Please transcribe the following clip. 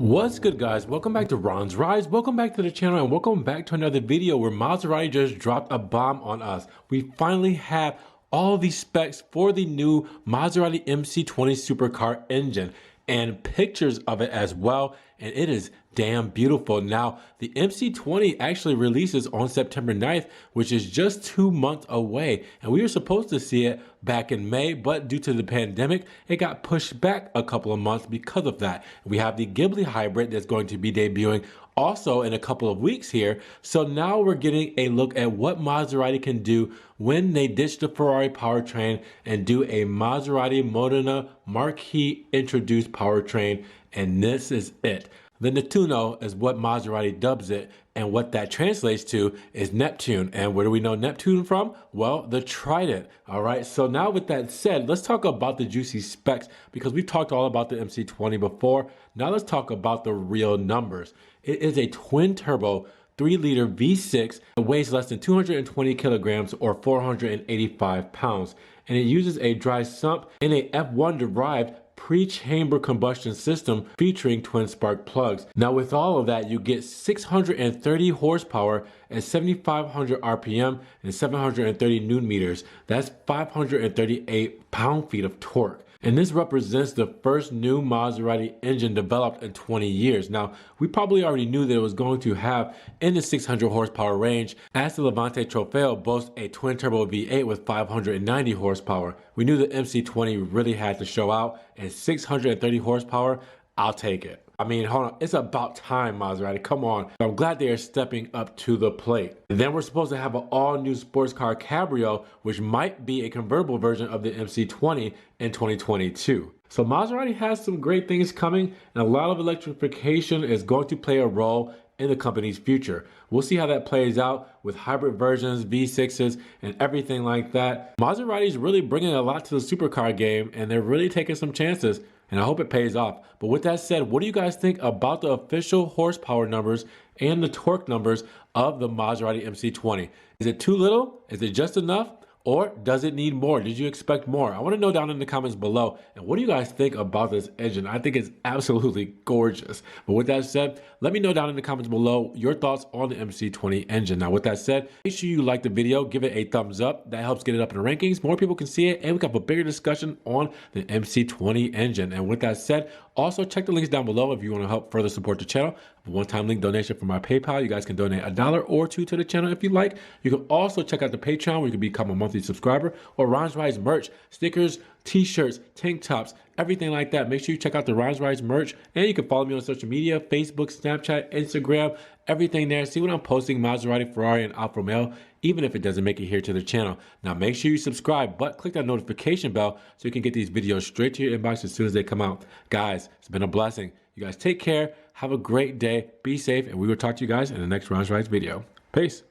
What's good, guys? Welcome back to Ron's Rise. Welcome back to the channel and welcome back to another video where Maserati just dropped a bomb on us. We finally have all the specs for the new Maserati MC20 supercar engine and pictures of it as well, and it is damn beautiful. Now, the MC20 actually releases on September 9th, which is just 2 months away, and we were supposed to see it back in May, but due to the pandemic, it got pushed back a couple of months because of that. We have the Ghibli hybrid that's going to be debuting also in a couple of weeks here. So now we're getting a look at what Maserati can do when they ditch the Ferrari powertrain and do a Maserati Modena Marquis introduced powertrain, and this is it. The Nettuno is what Maserati dubs it, and what that translates to is Neptune. And where do we know Neptune from? Well, the Trident. All right, so now with that said, let's talk about the juicy specs, because we've talked all about the MC20 before. Now let's talk about the real numbers. It is a twin turbo 3-liter V6. It weighs less than 220 kilograms or 485 pounds. And it uses a dry sump and a F1 derived pre-chamber combustion system featuring twin spark plugs. Now with all of that, you get 630 horsepower at 7,500 RPM and 730 Newton meters. That's 538 pound-feet of torque. And this represents the first new Maserati engine developed in 20 years. Now, we probably already knew that it was going to have in the 600 horsepower range, as the Levante Trofeo boasts a twin-turbo V8 with 590 horsepower. We knew the MC20 really had to show out, and 630 horsepower, I'll take it. I mean, hold on, it's about time, Maserati, come on. I'm glad they are stepping up to the plate. And then we're supposed to have an all-new sports car Cabrio, which might be a convertible version of the MC20 in 2022. So Maserati has some great things coming, and a lot of electrification is going to play a role in the company's future. We'll see how that plays out with hybrid versions, V6s, and everything like that. Maserati's really bringing a lot to the supercar game, and they're really taking some chances, and I hope it pays off. But with that said, what do you guys think about the official horsepower numbers and the torque numbers of the Maserati MC20? Is it too little? Is it just enough? Or does it need more? Did you expect more? I want to know down in the comments below. And what do you guys think about this engine? I think it's absolutely gorgeous. But with that said, let me know down in the comments below your thoughts on the MC20 engine. Now, with that said, make sure you like the video, give it a thumbs up. That helps get it up in the rankings. More people can see it, and we can have a bigger discussion on the MC20 engine. And with that said, also check the links down below if you want to help further support the channel. A one-time link donation for my PayPal. You guys can donate $1 or $2 to the channel if you like. You can also check out the Patreon where you can become a monthly subscriber, or Ron's Rise merch, stickers, t-shirts, tank tops, everything like that. Make sure you check out the Ron's Rise merch, and you can follow me on social media, Facebook, Snapchat, Instagram, everything there. See what I'm posting, Maserati, Ferrari, and Alfa Romeo, even if it doesn't make it here to the channel. Now make sure you subscribe, but click that notification bell so you can get these videos straight to your inbox as soon as they come out. Guys, it's been a blessing. You guys take care, have a great day, be safe, and we will talk to you guys in the next Ron's Rise video. Peace.